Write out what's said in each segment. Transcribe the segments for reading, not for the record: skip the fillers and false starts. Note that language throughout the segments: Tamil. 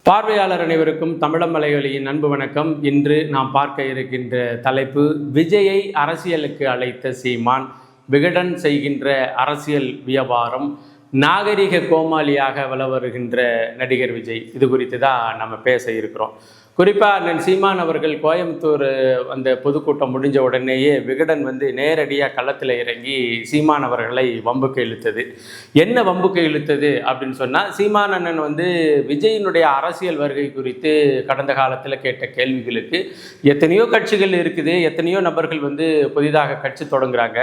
பார்வையாளர் அனைவருக்கும் தமிழம் மலையொலியின் அன்பு வணக்கம். இன்று நாம் பார்க்க இருக்கின்ற தலைப்பு, விஜயை அரசியலுக்கு அழைத்த சீமான், விகடன் செய்கின்ற அரசியல் வியாபாரம், நாகரிக கோமாளியாக வல வருகின்ற நடிகர் விஜய். இது குறித்து தான் நம்ம பேச இருக்கிறோம். குறிப்பாக அண்ணன் சீமான் அவர்கள் கோயம்புத்தூர் அந்த பொதுக்கூட்டம் முடிஞ்ச உடனேயே விகடன் நேரடியாக களத்தில் இறங்கி சீமான் அவர்களை வம்புக்கு இழுத்தது. என்ன வம்புக்கு இழுத்தது அப்படின்னு சொன்னால், சீமான் அண்ணன் விஜயினுடைய அரசியல் வருகை குறித்து கடந்த காலத்தில் கேட்ட கேள்விகளுக்கு எத்தனையோ கட்சிகள் இருக்குது, எத்தனையோ நபர்கள் புதிதாக கட்சி தொடங்குறாங்க,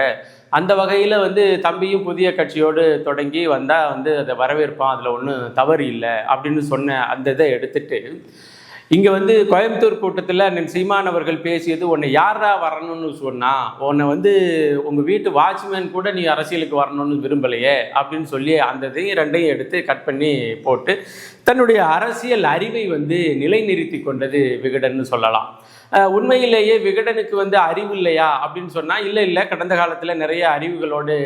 அந்த வகையில் தம்பியும் புதிய கட்சியோடு தொடங்கி வந்தால் அதை வரவேற்பான், அதில் ஒன்றும் தவறு இல்லை அப்படின்னு சொன்ன அந்த இதை எடுத்துட்டு இங்கே கோயம்புத்தூர் கூட்டத்தில் அண்ணன் சீமான் அவர்கள் பேசியது, உன்னை யாரா வரணும்னு சொன்னால், உன்னை உங்கள் வீட்டு வாட்ச்மேன் கூட நீ அரசியலுக்கு வரணும்னு விரும்பலையே அப்படின்னு சொல்லி அந்த இதையும் ரெண்டையும் எடுத்து கட் பண்ணி போட்டு தன்னுடைய அரசியல் அறிவை நிலைநிறுத்தி கொண்டது விகடன்னு சொல்லலாம். உண்மையிலேயே விகடனுக்கு அறிவு இல்லையா அப்படின்னு சொன்னால், இல்லை, கடந்த காலத்தில் நிறைய அறிவுகளோடு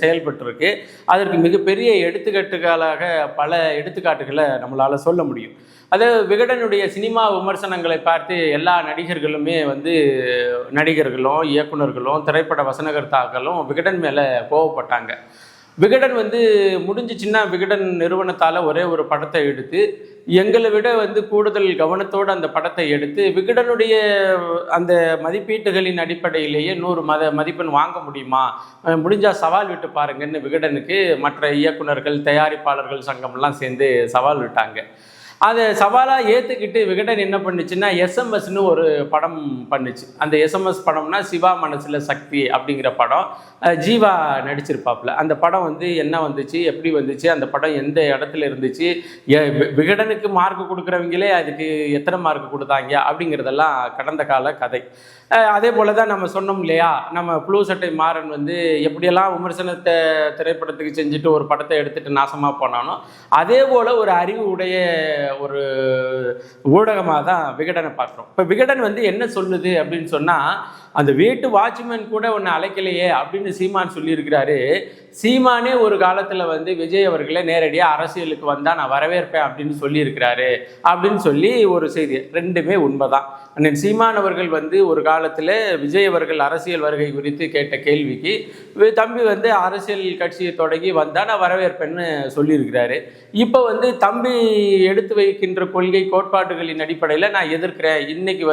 செயல்பட்டுருக்கு. அதற்கு மிகப்பெரிய எடுத்துக்காட்டுகளாக பல எடுத்துக்காட்டுகளை நம்மளால் சொல்ல முடியும். அது விகடனுடைய சினிமா விமர்சனங்களை பார்த்து எல்லா நடிகர்களுமே நடிகர்களும் இயக்குநர்களும் திரைப்பட வசனகர்த்தாக்களும் விகடன் மேலே கோவப்பட்டாங்க. விகடன் முடிஞ்சிச்சுன்னா விகடன் நிறுவனத்தால் ஒரே ஒரு படத்தை எடுத்து எங்களை விட கூடுதல் கவனத்தோடு அந்த படத்தை எடுத்து விகடனுடைய அந்த மதிப்பீட்டுகளின் அடிப்படையிலேயே 100 மதிப்பெண் வாங்க முடியுமா, முடிஞ்சால் சவால் விட்டு பாருங்கன்னு விகடனுக்கு மற்ற இயக்குநர்கள் தயாரிப்பாளர்கள் சங்கம்லாம் சேர்ந்து சவால் விட்டாங்க. அதை சவாலாக ஏற்றுக்கிட்டு விகடன் என்ன பண்ணுச்சுன்னா, எஸ்எம்எஸ்ன்னு ஒரு படம் பண்ணுச்சு. அந்த எஸ்எம்எஸ் படம்னா சிவா மனசில் சக்தி அப்படிங்கிற படம். ஜீவா நடிச்சிருப்பாப்புல. அந்த படம் என்ன வந்துச்சு, எப்படி வந்துச்சு, அந்த படம் எந்த இடத்துல இருந்துச்சு, விகடனுக்கு மார்க் கொடுக்குறவங்களே அதுக்கு எத்தனை மார்க் கொடுத்தாங்க அப்படிங்கிறதெல்லாம் கடந்த கால கதை. அதே போல் தான் நம்ம சொன்னோம் இல்லையா, நம்ம ப்ளூ சட்டை மாறன் எப்படியெல்லாம் விமர்சனத்தை திரைப்படத்துக்கு செஞ்சுட்டு ஒரு படத்தை எடுத்துகிட்டு நாசமாக போனானோ, அதே போல் ஒரு அறிவு உடைய ஒரு ஊடகமாக தான் விகடனை பார்க்குறோம். இப்போ விகடன் என்ன சொல்லுது அப்படின்னு சொன்னால், அந்த வீட்டு வாட்ச்மேன் கூட ஒன்று அழைக்கலையே அப்படின்னு சீமான் சொல்லியிருக்கிறாரு. சீமானே ஒரு காலத்தில் விஜய் அவர்களை நேரடியாக அரசியலுக்கு வந்தால் நான் வரவேற்பேன் அப்படின்னு சொல்லியிருக்கிறாரு அப்படின்னு சொல்லி ஒரு செய்தி. ரெண்டுமே உண்மைதான். அண்ணன் சீமான் அவர்கள் ஒரு காலத்தில் விஜய் அவர்கள் அரசியல் வருகை குறித்து கேட்ட கேள்விக்கு தம்பி அரசியல் கட்சியை தொடங்கி வந்தால் நான் வரவேற்பேன்னு சொல்லியிருக்கிறாரு. இப்போ தம்பி எடுத்து வைக்கின்ற கொள்கை கோட்பாடுகளின் அடிப்படையில் நான் எதிர்க்கிறேன். இன்னைக்கு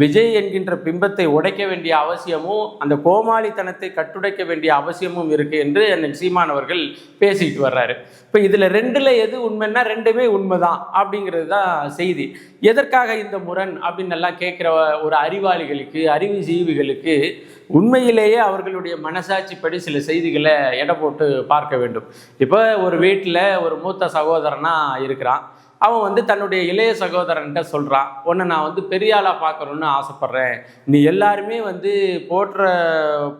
விஜய் என்கின்ற பிம்பத்தை உடைக்க வேண்டிய அவசியமும் அந்த கோமாளித்தனத்தை கட்டுடைக்க வேண்டிய அவசியமும் இருக்கு என்று அண்ணன் சீமான் அவர்கள் பேசிட்டு வர்றாரு. இப்போ இதில் ரெண்டில் எது உண்மைன்னா ரெண்டுமே உண்மைதான் அப்படிங்கிறது தான் செய்தி. எதற்காக இந்த முரண் அப்படின்னு எல்லாம் கேட்குற ஒரு அறிவாளிகளுக்கு, அறிவு ஜீவிகளுக்கு உண்மையிலேயே அவர்களுடைய மனசாட்சிப்படி சில செய்திகளை எடை போட்டு பார்க்க வேண்டும். இப்போ ஒரு வீட்டில் ஒரு மூத்த சகோதரனாக இருக்கிறான். அவன் தன்னுடைய இளைய சகோதரன்கிட்ட சொல்கிறான், உன்னை நான் பெரிய ஆளாக பார்க்கணுன்னு ஆசைப்பட்றேன், நீ எல்லாருமே போற்ற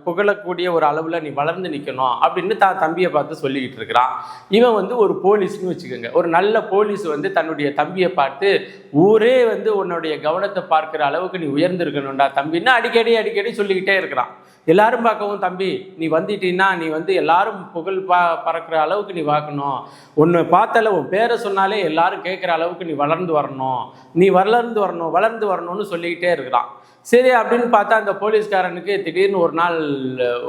புகழக்கூடிய ஒரு அளவில் நீ வளர்ந்து நிற்கணும் அப்படின்னு தம்பியை பார்த்து சொல்லிக்கிட்டு இருக்கிறான். இவன் ஒரு போலீஸ்னு வச்சுக்கோங்க. ஒரு நல்ல போலீஸ் தன்னுடைய தம்பியை பார்த்து, ஊரே உன்னுடைய கவனத்தை பார்க்குற அளவுக்கு நீ உயர்ந்திருக்கணும்டா தம்பின்னா அடிக்கடி சொல்லிக்கிட்டே இருக்கிறான். எல்லாரும் பார்க்கவும், தம்பி நீ வந்துட்டீன்னா நீ எல்லாரும் புகழ் பறக்கிற அளவுக்கு நீ பார்க்கணும், உன்னை பார்த்தால உன் பேரை சொன்னாலே எல்லாரும் கேட்குற அளவுக்கு நீ வளர்ந்து வரணும்னு சொல்லிக்கிட்டே இருக்கிறான். சரி அப்படின்னு பார்த்தா அந்த போலீஸ்காரனுக்கு திடீர்னு ஒரு நாள்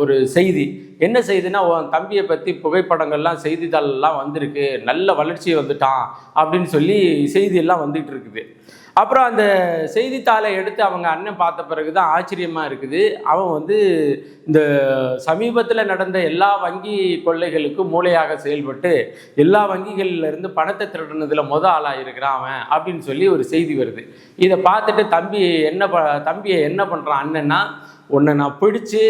ஒரு செய்தி. என்ன செய்தின்னா, உன் தம்பியை பற்றி புகைப்படங்கள்லாம் செய்தித்தாளெல்லாம் வந்திருக்கு, நல்ல வளர்ச்சி வந்துட்டான் அப்படின்னு சொல்லி செய்தியெல்லாம் வந்துட்டு இருக்குது. அப்புறம் அந்த செய்தித்தாளை எடுத்து அவங்க அண்ணன் பார்த்த பிறகு தான் ஆச்சரியமாக இருக்குது. அவன் இந்த சமீபத்தில் நடந்த எல்லா வங்கி கொள்ளைகளுக்கும் மூளையாக செயல்பட்டு எல்லா வங்கிகளிலிருந்து பணத்தை திருடுனதில் ஆளாக இருக்கிறான் அவன் அப்படின்னு சொல்லி ஒரு செய்தி வருது. இதை பார்த்துட்டு தம்பியை என்ன பண்ணுறான் அண்ணன்னா, உன்னை நான் பிடிச்சி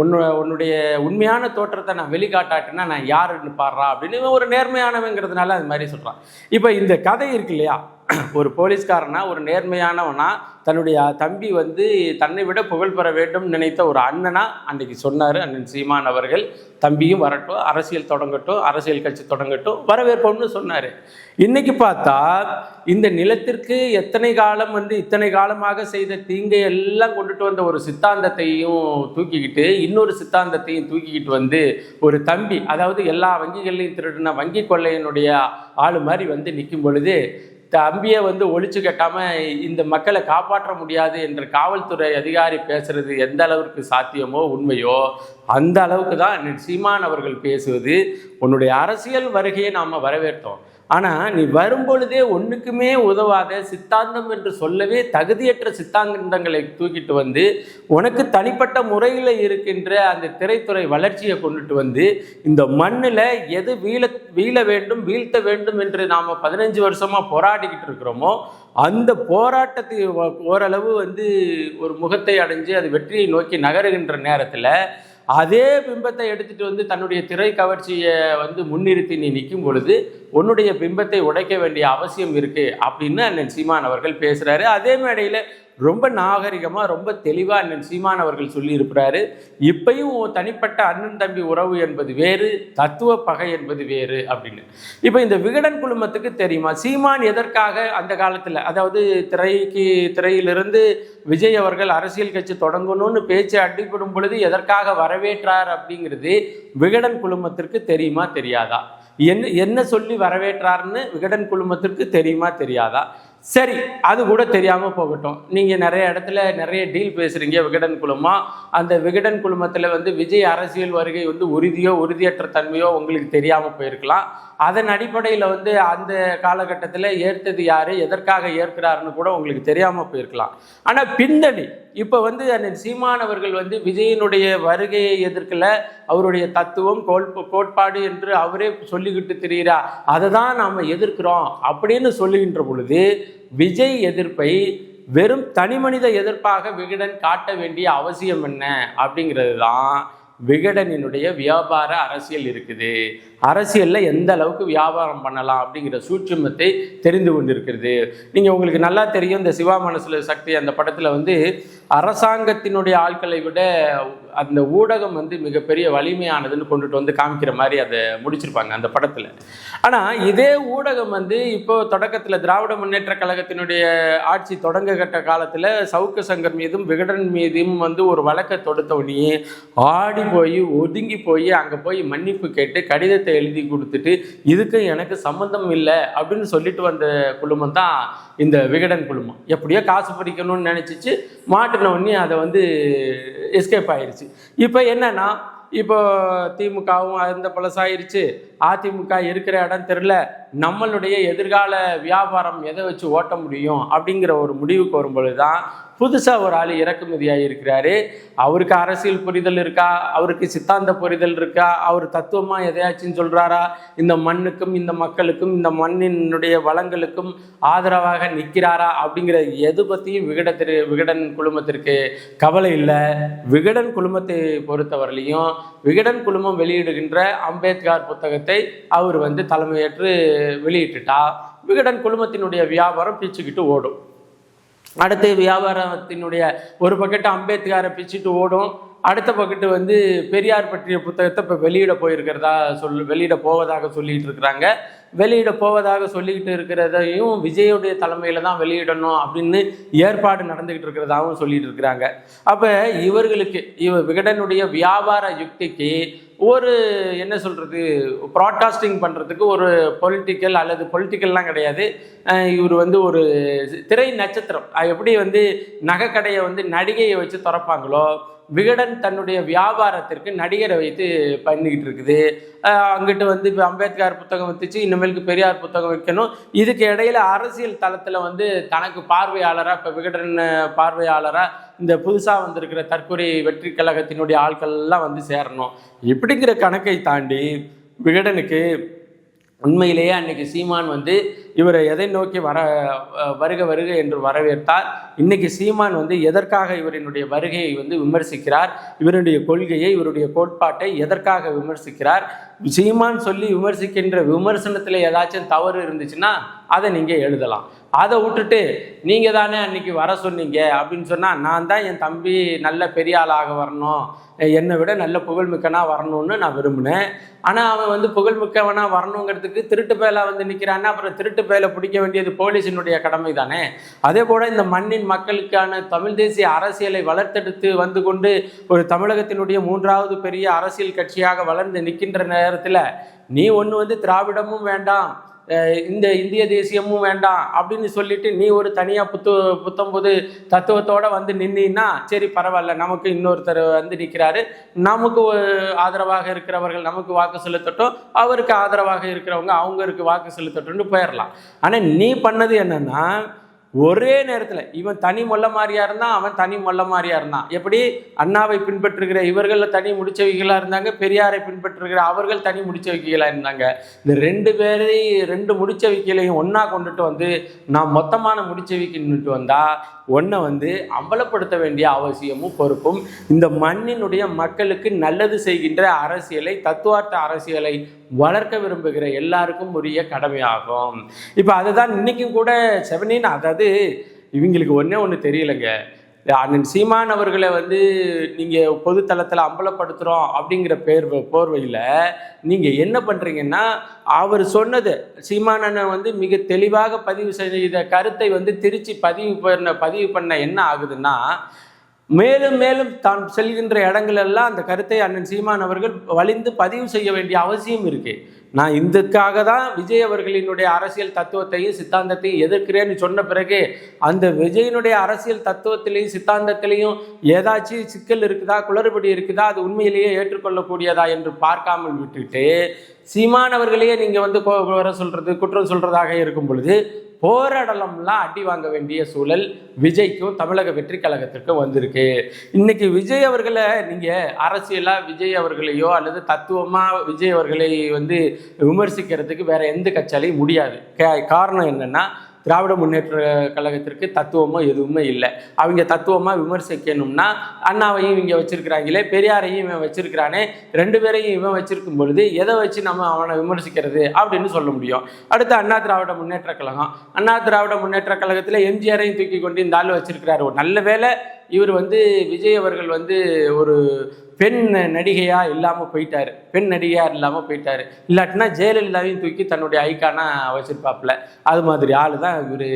உன்னுடைய உண்மையான தோற்றத்தை நான் வெளிக்காட்டாட்டினா நான் யாருன்னு பாடுறா அப்படின்னு ஒரு நேர்மையானவங்கிறதுனால அது மாதிரி சொல்கிறான். இப்போ இந்த கதை இருக்கு இல்லையா, ஒரு போலீஸ்காரனா ஒரு நேர்மையானவனா தன்னுடைய தம்பி தன்னை விட புகழ் பெற வேண்டும் நினைத்த ஒரு அண்ணனா அன்றைக்கி சொன்னார் அண்ணன் சீமான் அவர்கள். தம்பியும் வரட்டும், அரசியல் தொடங்கட்டும், அரசியல் கட்சி தொடங்கட்டும், வரவேற்போம்னு சொன்னார். இன்னைக்கு பார்த்தா இந்த நிலத்திற்கு எத்தனை காலம் இத்தனை காலமாக செய்த தீங்கை எல்லாம் கொண்டுட்டு வந்த ஒரு சித்தாந்தத்தையும் தூக்கிக்கிட்டு இன்னொரு சித்தாந்தத்தையும் தூக்கிக்கிட்டு ஒரு தம்பி, அதாவது எல்லா வங்கிகளையும் திருடின வங்கி கொள்ளையினுடைய ஆளு மாதிரி நிற்கும் பொழுது தம்பியை வந்து ஒழிச்சு கட்டாமல் இந்த மக்களை காப்பாற்ற முடியாது என்ற காவல்துறை அதிகாரி பேசுறது எந்த அளவுக்கு சாத்தியமோ உண்மையோ அந்த அளவுக்கு தான் சீமான் அவர்கள் பேசுவது. உன்னுடைய அரசியல் வருகையை நாம் வரவேற்றோம், ஆனால் நீ வரும்பொழுதே ஒன்றுக்குமே உதவாத சித்தாந்தம் என்று சொல்லவே தகுதியற்ற சித்தாந்தங்களை தூக்கிட்டு வந்து உனக்கு தனிப்பட்ட முறையில் இருக்கின்ற அந்த திரைத்துறை வளர்ச்சியை கொண்டுட்டு வந்து இந்த மண்ணில் எது வீழ வேண்டும் வீழ்த்த வேண்டும் என்று நாம் 15 வருஷமாக போராடிக்கிட்டு இருக்கிறோமோ அந்த போராட்டத்தை ஓரளவு வந்து ஒரு முகத்தை அடைஞ்சு அது வெற்றியை நோக்கி நகருகின்ற நேரத்தில் அதே பிம்பத்தை எடுத்துட்டு வந்து தன்னுடைய திரை கவர்ச்சியை வந்து முன்னிறுத்தி நீ நிற்கும் பொழுது உன்னுடைய பிம்பத்தை உடைக்க வேண்டிய அவசியம் இருக்குது அப்படின்னு அண்ணன் சீமான் அவர்கள் பேசுகிறாரு. அதே மேடையில் ரொம்ப நாகரிகமாக ரொம்ப தெளிவாக அண்ணன் சீமான் அவர்கள் சொல்லியிருக்கிறாரு. இப்பையும் தனிப்பட்ட அண்ணன் தம்பி உறவு என்பது வேறு, தத்துவ பகை என்பது வேறு அப்படின்னு. இப்போ இந்த விகடன் குழுமத்துக்கு தெரியுமா சீமான் எதற்காக அந்த காலத்தில், அதாவது திரையிலிருந்து விஜய் அவர்கள் அரசியல் கட்சி தொடங்கணும்னு பேச்சு அடிப்படும் பொழுது எதற்காக வரவேற்றார் அப்படிங்கிறது விகடன் குழுமத்திற்கு தெரியுமா தெரியாதா? என்ன சொல்லி வரவேற்றார்னு விகடன் குழுமத்திற்கு தெரியுமா தெரியாதா? சரி, அது கூட தெரியாமல் போகட்டும். நீங்கள் நிறைய இடத்துல நிறைய டீல் பேசுகிறீங்க விகடன் குழுமம். அந்த விகடன் குழுமத்தில் வந்து விஜய் அரசியல் வருகை வந்து உறுதியோ உறுதியற்ற தன்மையோ உங்களுக்கு தெரியாமல் போயிருக்கலாம். அதன் அடிப்படையில் வந்து அந்த காலகட்டத்தில் ஏற்றது யார், எதற்காக ஏற்கிறாருன்னு கூட உங்களுக்கு தெரியாமல் போயிருக்கலாம். ஆனால் பின்னணி இப்போ வந்து அண்ணன் சீமானவர்கள் வந்து விஜயினுடைய வருகையை எதிர்க்கல, அவருடைய தத்துவம் கோட்பாடு என்று அவரே சொல்லிக்கிட்டு தெரிகிறா, அதை தான் நாம் எதிர்க்கிறோம் அப்படின்னு சொல்லுகின்ற பொழுது விஜய் எதிர்ப்பை வெறும் தனிமனித எதிர்ப்பாக விகடன் காட்ட வேண்டிய அவசியம் என்ன அப்படிங்கிறது தான் விகடனினுடைய வியாபார அரசியல் இருக்குது. அரசியலில் எந்த அளவுக்கு வியாபாரம் பண்ணலாம் அப்படிங்கிற சூட்சுமத்தை தெரிந்து கொண்டிருக்கிறது. நீங்கள் உங்களுக்கு நல்லா தெரியும், இந்த சிவா மனசுல சக்தி அந்த படத்தில் வந்து அரசாங்கத்தினுடைய ஆட்களை விட அந்த ஊடகம் வந்து மிகப்பெரிய வலிமையானதுன்னு கொண்டுட்டு வந்து காமிக்கிற மாதிரி அதை முடிச்சிருப்பாங்க அந்த படத்தில். ஆனால் இதே ஊடகம் வந்து இப்போ தொடக்கத்தில் திராவிட முன்னேற்ற கழகத்தினுடைய ஆட்சி தொடங்க கட்ட காலத்தில் சவுக்கு சங்கர் மீதும் விகடன் மீதும் வந்து ஒரு வழக்கை தொடுத்தவனையே ஆடி போய் ஒதுங்கி போய் அங்கே போய் மன்னிப்பு கேட்டு கடிதத்தை எழுதி கொடுத்துட்டு இதுக்கு எனக்கு சம்மந்தம் இல்லை அப்படின்னு சொல்லிட்டு வந்த குழுமம் தான் இந்த விகடன் குழுமம். எப்படியோ காசு பறிக்கணும்னு நினச்சிச்சு மாட்டின உடனே அதை வந்து எஸ்கேப் ஆயிடுச்சு. இப்போ என்னன்னா, இப்போ திமுகவும் அந்த பழசாயிருச்சு, அதிமுக இருக்கிற இடம் தெரில, நம்மளுடைய எதிர்கால வியாபாரம் எதை வச்சு ஓட்ட முடியும் அப்படிங்கிற ஒரு முடிவுக்கு வரும்பொழுது தான் புதுசாக ஒரு ஆள் இறக்குமதியாக இருக்கிறாரு. அவருக்கு அரசியல் புரிதல் இருக்கா, அவருக்கு சித்தாந்த புரிதல் இருக்கா, அவர் தத்துவமாக எதையாச்சும் சொல்கிறாரா, இந்த மண்ணுக்கும் இந்த மக்களுக்கும் இந்த மண்ணினுடைய வளங்களுக்கும் ஆதரவாக நிற்கிறாரா அப்படிங்கிற எது பற்றியும் விகடன் குழுமத்திற்கு கவலை இல்லை. விகடன் குழுமத்தை பொறுத்தவரையிலையும் விகடன் குழுமம் வெளியிடுகின்ற அம்பேத்கர் புத்தகத்தை அவர் வந்து தலைமையேற்று வெளியிட்டுட்டா விகடன் குழுமத்தினுடைய வியாபாரம் பிச்சுக்கிட்டு ஓடும். அடுத்து வியாபாரத்தினுடைய ஒரு பக்கெட்டு அம்பேத்கரை பிச்சுட்டு ஓடும், அடுத்த பக்கெட்டு வந்து பெரியார் பற்றிய புத்தகத்தை இப்போ வெளியிட போவதாக சொல்லிகிட்டு இருக்கிறாங்க. வெளியிட போவதாக சொல்லிக்கிட்டு இருக்கிறதையும் விஜயுடைய தலைமையில் தான் வெளியிடணும் அப்படின்னு ஏற்பாடு நடந்துக்கிட்டு இருக்கிறதாகவும் சொல்லிட்டு இருக்கிறாங்க. அப்போ இவர்களுக்கு விகடனுடைய வியாபார யுக்திக்கு ஒரு என்ன சொல்கிறது, ப்ராட்காஸ்டிங் பண்ணுறதுக்கு ஒரு பொலிட்டிக்கல் அல்லது பொலிட்டிக்கல்லாம் கிடையாது, இவர் வந்து ஒரு திரை நட்சத்திரம். எப்படி வந்து நகைக்கடையை வந்து நடிகையை வச்சு திறப்பாங்களோ விகடன் தன்னுடைய வியாபாரத்திற்கு நடிகரை வைத்து பண்ணிக்கிட்டு இருக்குது. அங்கிட்டு வந்து இப்போ அம்பேத்கர் புத்தகம் வந்துச்சு, இனிமேலுக்கு பெரியார் புத்தகம் வைக்கணும். இதுக்கு இடையில அரசியல் தளத்தில் வந்து தனக்கு பார்வையாளராக இப்போ விகடன் பார்வையாளராக இந்த புதுசாக வந்திருக்கிற தற்கொலை வெற்றி கழகத்தினுடைய ஆட்கள்லாம் வந்து சேரணும். இப்படிங்கிற கணக்கை தாண்டி விகடனுக்கு உண்மையிலேயே அன்னைக்கு சீமான் வந்து இவரை எதை நோக்கி வருக என்று வரவேற்றார். இன்னைக்கு சீமான் வந்து எதற்காக இவரினுடைய வருகையை வந்து விமர்சிக்கிறார், இவருடைய கொள்கையை இவருடைய கோட்பாட்டை எதற்காக விமர்சிக்கிறார், சீமான் சொல்லி விமர்சிக்கின்ற விமர்சனத்தில் ஏதாச்சும் தவறு இருந்துச்சுன்னா அதை நீங்கள் எழுதலாம். அதை விட்டுட்டு நீங்கள் தானே அன்னைக்கு வர சொன்னீங்க அப்படின்னு சொன்னால் நான் தான் என் தம்பி நல்ல பெரிய ஆளாக வரணும், என்னை விட நல்ல புகழ்மிக்கனாக வரணும்னு நான் விரும்பினேன். ஆனால் அவன் வந்து புகழ்மிக்கவனாக வரணுங்கிறதுக்கு திருட்டு பேலாக வந்து நிற்கிறான்னா அப்புறம் திருட்டு பேலை பிடிக்க வேண்டியது போலீஸினுடைய கடமை தானே. அதே போல் இந்த மண்ணின் மக்களுக்கான தமிழ் தேசிய அரசியலை வளர்த்தெடுத்து வந்து கொண்டு ஒரு தமிழகத்தினுடைய 3வது பெரிய அரசியல் கட்சியாக வளர்ந்து நிற்கின்ற நேரத்தில் நீ ஒன்று வந்து திராவிடமும் வேண்டாம் இந்த இந்திய தேசியமும் வேண்டாம் அப்படின்னு சொல்லிட்டு நீ ஒரு தனியாக புத்தம்புது தத்துவத்தோடு வந்து நின்னா சரி பரவாயில்ல, நமக்கு இன்னொருத்தர் வந்து நிற்கிறாரு, நமக்கு ஆதரவாக இருக்கிறவர்கள் நமக்கு வாக்கு செலுத்தட்டும், அவருக்கு ஆதரவாக இருக்கிறவங்க அவங்களுக்கு வாக்கு செலுத்தட்டும்னு போயிடலாம். ஆனால் நீ பண்ணது என்னன்னா, ஒரே நேரத்தில் இவன் தனி மொல்ல மாதிரியா இருந்தான், அவன் தனி மொல்ல மாதிரியா இருந்தான். எப்படி அண்ணாவை பின்பற்றுகிற இவர்கள் தனி முடிச்சவைகளாக இருந்தாங்க, பெரியாரை பின்பற்றுகிற அவர்கள் தனி முடிச்சவைகளாக இருந்தாங்க. இந்த ரெண்டு பேரையும் ரெண்டு முடிச்சவைகளையும் ஒன்றா கொண்டுட்டு வந்து நான் மொத்தமான முடிச்சவைக்கு வந்தால் ஒன்றை வந்து அம்பலப்படுத்த வேண்டிய அவசியமும் பொறுப்பும் இந்த மண்ணினுடைய மக்களுக்கு நல்லது செய்கின்ற அரசியலை, தத்துவார்த்த அரசியலை வளர்க்க விரும்புகிற எல்லாருக்கும் உரிய கடமையாகும். இப்போ அதுதான் இன்னைக்கும் கூட செவனின், அதாவது இவங்களுக்கு ஒன்று தெரியலைங்க. அண்ணன் சீமான் அவர்களை வந்து நீங்கள் பொதுத்தளத்தில் அம்பலப்படுத்துகிறோம் அப்படிங்கிற போர்வையில் நீங்கள் என்ன பண்ணுறீங்கன்னா, அவர் சொன்னது சீமான் அண்ணன் வந்து மிக தெளிவாக பதிவு செய்த கருத்தை வந்து திருச்சி பதிவு பண்ண என்ன ஆகுதுன்னா, மேலும் மேலும் தான் செல்கின்ற இடங்களெல்லாம் அந்த கருத்தை அண்ணன் சீமான் அவர்கள் வலிந்து பதிவு செய்ய வேண்டிய அவசியம் இருக்குது. நான் இதுக்காக தான் விஜய் அவர்களினுடைய அரசியல் தத்துவத்தையும் சித்தாந்தத்தையும் எதிர்க்கிறேன்னு சொன்ன பிறகு அந்த விஜயினுடைய அரசியல் தத்துவத்திலையும் சித்தாந்தத்திலையும் ஏதாச்சும் சிக்கல் இருக்குதா, குளறுபடி இருக்குதா, அது உண்மையிலேயே ஏற்றுக்கொள்ளக்கூடியதா என்று பார்க்காமல் விட்டுட்டு சீமானவர்களையே நீங்கள் வந்து வர சொல்கிறது, குற்றம் சொல்கிறதாக இருக்கும் பொழுது போராடலம்லாம் அடி வாங்க வேண்டிய சூழல் விஜய்க்கும் தமிழக வெற்றி கழகத்திற்கும் வந்திருக்கு. இன்னைக்கு விஜய் அவர்களை நீங்கள் அரசியலாக விஜய் அவர்களையோ அல்லது தத்துவமாக விஜய் அவர்களை வந்து விமர்சிக்கிறதுக்கு வேற எந்த கட்சியாலையும் முடியாது. காரணம் என்னன்னா, திராவிட முன்னேற்ற கழகத்திற்கு தத்துவமோ எதுவுமே இல்லை. அவங்க தத்துவமாக விமர்சிக்கணும்னா அண்ணாவையும் இவங்க வச்சிருக்கிறாங்களே, பெரியாரையும் இவன் வச்சிருக்கிறானே, ரெண்டு பேரையும் இவன் வச்சிருக்கும் பொழுது எதை வச்சு நம்ம அவனை விமர்சிக்கிறது அப்படின்னு சொல்ல முடியும். அடுத்து அண்ணா திராவிட முன்னேற்ற கழகம், அண்ணா திராவிட முன்னேற்ற கழகத்தில் எம்ஜிஆரையும் தூக்கி கொண்டு இந்த ஆள் வச்சிருக்கிறாரு. ஒரு நல்ல வேலை இவர் வந்து விஜய் அவர்கள் வந்து ஒரு பெண் நடிகையாக இல்லாமல் போயிட்டார், பெண் நடிகையாக இல்லாமல் போயிட்டார். இல்லாட்டினா ஜெயலலிதாவையும் தூக்கி தன்னுடைய ஐக்கானாக வச்சிருப்பாப்புல. அது மாதிரி ஆள் தான் இவர்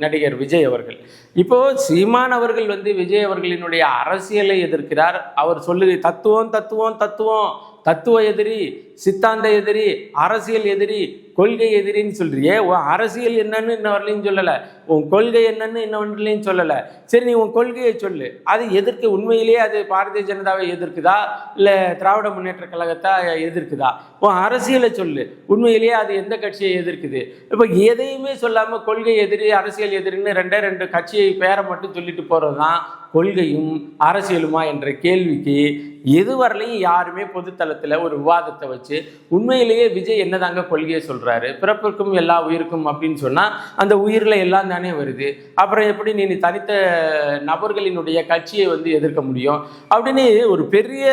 நடிகர் விஜய் அவர்கள். இப்போது சீமான் அவர்கள் வந்து விஜய் அவர்களினுடைய அரசியலை எதிர்க்கிறார். அவர் சொல்லுது தத்துவம் தத்துவம் தத்துவம், தத்துவ எதிரி, சித்தாந்த எதிரி, அரசியல் எதிரி, கொள்கை எதிரின்னு சொல்றியே. உன் அரசியல் என்னன்னு இன்னவரையும் சொல்லலை, உன் கொள்கை என்னன்னு இன்னொன்றிலையும் சொல்லலை. சரி, நீ உன் கொள்கையை சொல்லு. அது எதிர்க்கு உண்மையிலேயே அது பாரதிய ஜனதாவை எதிர்க்குதா இல்லை திராவிட முன்னேற்ற கழகத்தை எதிர்க்குதா? உன் அரசியலை சொல்லு, உண்மையிலேயே அது எந்த கட்சியை எதிர்க்குது? இப்போ எதையுமே சொல்லாமல் கொள்கை எதிரி அரசியல் எதிரின்னு ரெண்டு கட்சியை பேரை மட்டும் சொல்லிட்டு போகிறது தான் கொள்கையும் அரசியலுமா என்ற கேள்விக்கு எதுவரையிலையும் யாருமே பொதுத்தளத்தில் ஒரு விவாதத்தை வச்சு உண்மையிலேயே விஜய் என்னதாங்க கொள்கையை சொல்கிறாரு, பிறப்பிற்கும் எல்லா உயிருக்கும் அப்படின்னு சொன்னால் அந்த உயிரில் எல்லாம் தானே வருது. அப்புறம் எப்படி நீ தனித்த நபர்களினுடைய கட்சியை வந்து எதிர்க்க முடியும் அப்படின்னு ஒரு பெரிய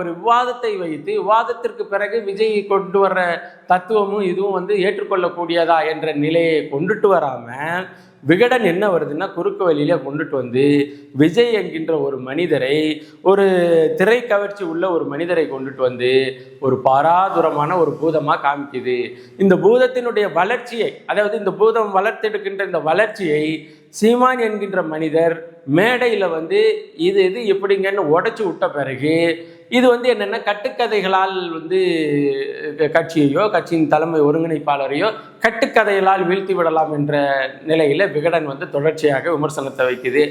ஒரு விவாதத்தை வைத்து விவாதத்திற்கு பிறகு விஜய் கொண்டு வர்ற தத்துவமும் இதுவும் வந்து ஏற்றுக்கொள்ளக்கூடியதா என்ற நிலையை கொண்டுட்டு வராமல் விகடன் என்ன வருதுன்னா, குறுக்கு வழியில கொண்டுட்டு வந்து விஜய் என்கின்ற ஒரு மனிதரை, ஒரு திரை கவர்ச்சி உள்ள ஒரு மனிதரை கொண்டுட்டு வந்து ஒரு பாராதுரமான ஒரு பூதமாக காமிக்குது. இந்த பூதத்தினுடைய வளர்ச்சியை, அதாவது இந்த பூதம் வளர்த்தெடுக்கின்ற இந்த வளர்ச்சியை சீமான் என்கின்ற மனிதர் மேடையில் வந்து இது எப்படிங்கன்னு உடைச்சி விட்ட பிறகு இது வந்து என்னென்னா கட்டுக்கதைகளால் வந்து கட்சியையோ கட்சியின் தலைமை ஒருங்கிணைப்பாளரையோ கட்டுக்கதைகளால் வீழ்த்தி விடலாம் என்ற நிலையில் விகடன் வந்து தொடர்ச்சியாக விமர்சனத்தை வைக்குது.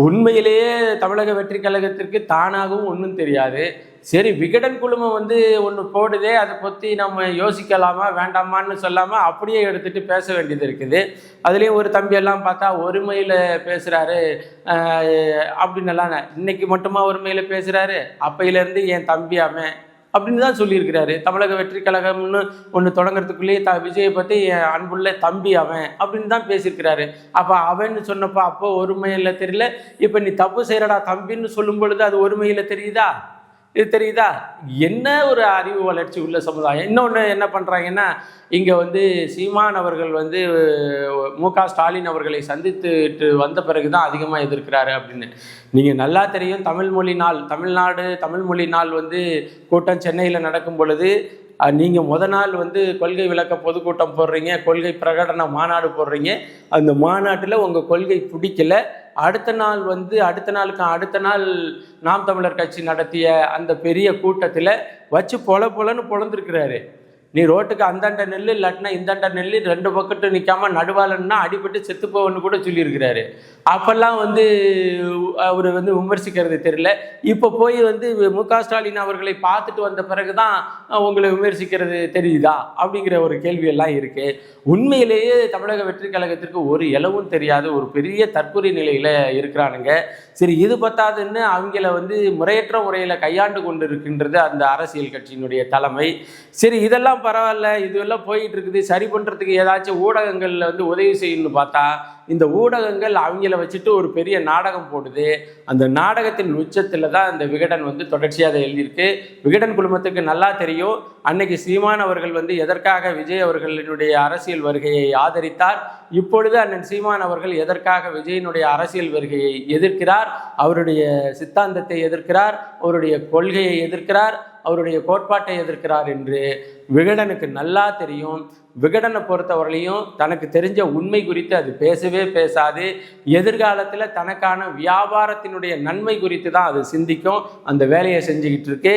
உண்மையிலேயே தமிழக வெற்றி கழகத்திற்கு தானாகவும் ஒன்றும் தெரியாது. சரி, விகடன் குழுமம் வந்து ஒன்று போடுதே, அதை பற்றி நம்ம யோசிக்கலாமா வேண்டாமான்னு சொல்லாமல் அப்படியே எடுத்துகிட்டு பேச வேண்டியது இருக்குது. அதுலேயும் ஒரு தம்பியெல்லாம் பார்த்தா ஒருமையில் பேசுகிறாரு அப்படின்னலாம். இன்னைக்கு மட்டுமா ஒருமையில் பேசுகிறாரு? அப்பையிலேருந்து என் தம்பி அவன் அப்படின்னு தான் சொல்லியிருக்கிறாரு. தமிழக வெற்றி கழகம்னு ஒன்று தொடங்கிறதுக்குள்ளேயே விஜயை பற்றி என் அன்புள்ள தம்பி அவன் அப்படின்னு தான் பேசியிருக்கிறாரு. அப்போ அவன்னு சொன்னப்போ அப்போ ஒருமையில் தெரியல, இப்போ நீ தப்பு செய்கிறடா தம்பின்னு சொல்லும் பொழுது அது ஒருமையில் தெரியுதா? இது தெரியுதா? என்ன ஒரு அறிவு வளர்ச்சி உள்ள சமுதாயம். இன்னொன்று என்ன பண்ணுறாங்கன்னா, இங்கே வந்து சீமான் அவர்கள் வந்து மு.க. ஸ்டாலின் அவர்களை சந்தித்துட்டு வந்த பிறகு தான் அதிகமாக எதிர்க்கிறாரு அப்படின்னு நீங்கள் நல்லா தெரியும். தமிழ்நாடு தமிழ் மொழி நாள் வந்து கூட்டம் சென்னையில் நடக்கும் பொழுது நீங்கள் நாள் வந்து கொள்கை விளக்க பொதுக்கூட்டம் போடுறீங்க, கொள்கை பிரகடன மாநாடு போடுறீங்க. அந்த மாநாட்டில் உங்கள் கொள்கை பிடிக்கல, அடுத்த நாள் நாம் தமிழர் கட்சி நடத்திய அந்த பெரிய கூட்டத்தில் வச்சு பொலன்னு பொழந்திருக்கிறாரு. நீ ரோட்டுக்கு அந்தாண்ட நெல் இல்லாட்டினா இந்தாண்ட நெல் ரெண்டு பக்கத்து நிற்காம நடுவாலன்னா அடிபட்டு செத்துப்போவன்னு கூட சொல்லியிருக்கிறாரு. அப்பெல்லாம் அவர் விமர்சிக்கிறது தெரியல. இப்போ போய் மு.க. ஸ்டாலின் அவர்களை பார்த்துட்டு வந்த பிறகுதான் உங்களை விமர்சிக்கிறது தெரியுதா அப்படிங்கிற ஒரு கேள்வியெல்லாம் இருக்கு. உண்மையிலேயே தமிழக வெற்றி கழகத்திற்கு ஒரு இலவும் தெரியாது, ஒரு பெரிய தற்கொலை நிலையில இருக்கிறானுங்க. சரி, இது பத்தாதுன்னு அவங்கள முறையற்ற முறையில் கையாண்டு கொண்டு இருக்கின்றது அந்த அரசியல் கட்சியினுடைய தலைமை. சரி, இதெல்லாம் பரவாயில்ல, இதெல்லாம் போயிட்டு இருக்குது, சரி பண்றதுக்கு ஏதாச்சும் ஊடகங்கள்ல உதவி செய்யணும்னு பார்த்தா இந்த ஊடகங்கள் அவங்கள வச்சுட்டு ஒரு பெரிய நாடகம் போடுது. அந்த நாடகத்தின் உச்சத்தில் தான் அந்த விகடன் தொடர்ச்சியாக அதை எழுதியிருக்கு. விகடன் குழுமத்துக்கு நல்லா தெரியும் அன்னைக்கு சீமான் அவர்கள் எதற்காக விஜய் அவர்களினுடைய அரசியல் வருகையை ஆதரித்தார், இப்பொழுது அண்ணன் சீமான் அவர்கள் எதற்காக விஜயினுடைய அரசியல் வருகையை எதிர்க்கிறார், அவருடைய சித்தாந்தத்தை எதிர்க்கிறார், அவருடைய கொள்கையை எதிர்க்கிறார், அவருடைய கோட்பாட்டை எதிர்க்கிறார் என்று விகடனுக்கு நல்லா தெரியும். விகடனை பொறுத்தவரையிலையும் தனக்கு தெரிஞ்ச உண்மை குறித்து அது பேசவே பேசாது. எதிர்காலத்தில் தனக்கான வியாபாரத்தினுடைய நன்மை குறித்து தான் அது சிந்திக்கும். அந்த வேலையை செஞ்சுக்கிட்டு இருக்கு.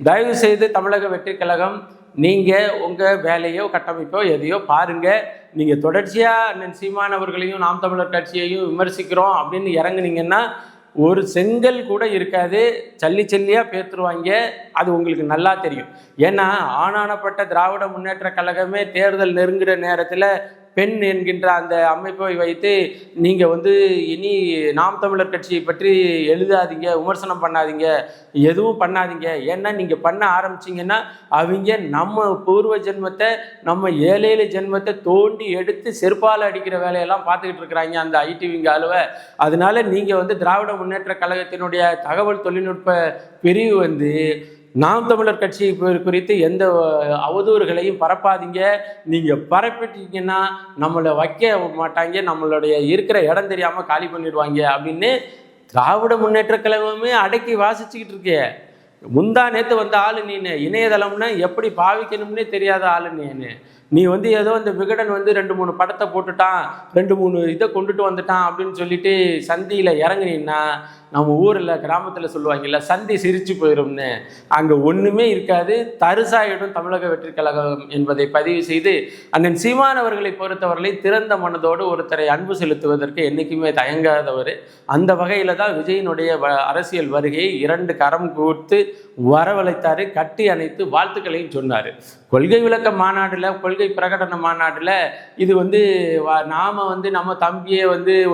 தயவு செய்து தமிழக வெற்றி கழகம், நீங்கள் உங்கள் வேலையோ கட்டமைப்போ எதையோ பாருங்கள். நீங்கள் தொடர்ச்சியாக அண்ணன் சீமான் அவர்களையும் நாம் தமிழர் கட்சியையும் விமர்சிக்கிறோம் அப்படின்னு இறங்குனீங்கன்னா ஒரு செங்கல் கூட இருக்காது, சல்லி சல்லியாக பேத்துருவாங்க. அது உங்களுக்கு நல்லா தெரியும். ஏன்னா ஆனானப்பட்ட திராவிட முன்னேற்ற கழகமே தேர்தல் நெருங்குகிற நேரத்தில் பெண் என்கின்ற அந்த அமைப்பை வைத்து நீங்கள் இனி நாம் தமிழர் கட்சியை பற்றி எழுதாதீங்க, விமர்சனம் பண்ணாதீங்க, எதுவும் பண்ணாதீங்க. ஏன்னா நீங்கள் பண்ண ஆரம்பிச்சிங்கன்னா அவங்க நம்ம பூர்வ ஜென்மத்தை, நம்ம 7 ஜென்மத்தை தோண்டி எடுத்து செருப்பால் அடிக்கிற வேலையெல்லாம் பார்த்துக்கிட்டு இருக்கிறாங்க அந்த ஐடிவிங்க அலுவை. அதனால நீங்கள் திராவிட முன்னேற்ற கழகத்தினுடைய தகவல் தொழில்நுட்ப பிரிவு நாம் தமிழர் கட்சி குறித்து எந்த அவதூறுகளையும் பரப்பாதீங்க. நீங்கள் பரப்பிட்டீங்கன்னா நம்மளை வைக்க மாட்டாங்க, நம்மளுடைய இருக்கிற இடம் தெரியாமல் காலி பண்ணிடுவாங்க அப்படின்னு திராவிட முன்னேற்ற கழகமே அடக்கி வாசிச்சுக்கிட்டு இருக்கே. முந்தா நேற்று ஆளு நீனு, இணையதளம்னா எப்படி பாவிக்கணும்னே தெரியாத ஆளு நீ ஏதோ இந்த விகடன் 2-3 படத்தை போட்டுட்டான், 2-3 இதை கொண்டுட்டு வந்துட்டான் அப்படின்னு சொல்லிட்டு சந்தியில் இறங்குனீன்னா நம்ம ஊரில் கிராமத்தில் சொல்லுவாங்கல்ல, சந்தி சிரிச்சு போயிடும்னு. அங்கே ஒன்றுமே இருக்காது, தரிசாயிடும் தமிழக வெற்றி கழகம் என்பதை பதிவு செய்து அண்ணன் சீமான் அவர்களை பொறுத்தவர்களை திறந்த மனதோடு ஒருத்தரை அன்பு செலுத்துவதற்கு என்றைக்குமே தயங்காதவர். அந்த வகையில் தான் விஜயினுடைய அரசியல் வருகையை 2 கரம் கொடுத்து வரவழைத்தார், கட்டி அணைத்து வாழ்த்துக்களையும் சொன்னார். கொள்கை விளக்க மாநாட்டில், கொள்கை பிரகடன மாநாட்டில் இது நாம் நம்ம தம்பியை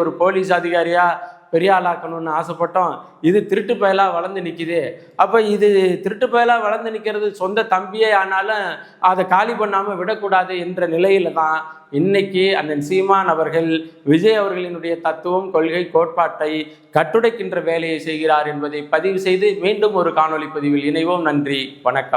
ஒரு போலீஸ் அதிகாரியாக பெரிய ஆளாக்கணும்னு ஆசைப்பட்டோம், இது திருட்டு பயலாக வளர்ந்து நிற்கிது. அப்போ இது திருட்டு பயலாக வளர்ந்து நிற்கிறது சொந்த தம்பியே ஆனாலும் அதை காலி பண்ணாமல் விடக்கூடாது என்ற நிலையில தான் இன்னைக்கு அண்ணன் சீமான் அவர்கள் விஜய் அவர்களினுடைய தத்துவம், கொள்கை, கோட்பாட்டை கட்டுடைக்கின்ற வேலையை செய்கிறார் என்பதை பதிவு செய்து மீண்டும் ஒரு காணொளி பதிவில் இணைவோம். நன்றி, வணக்கம்.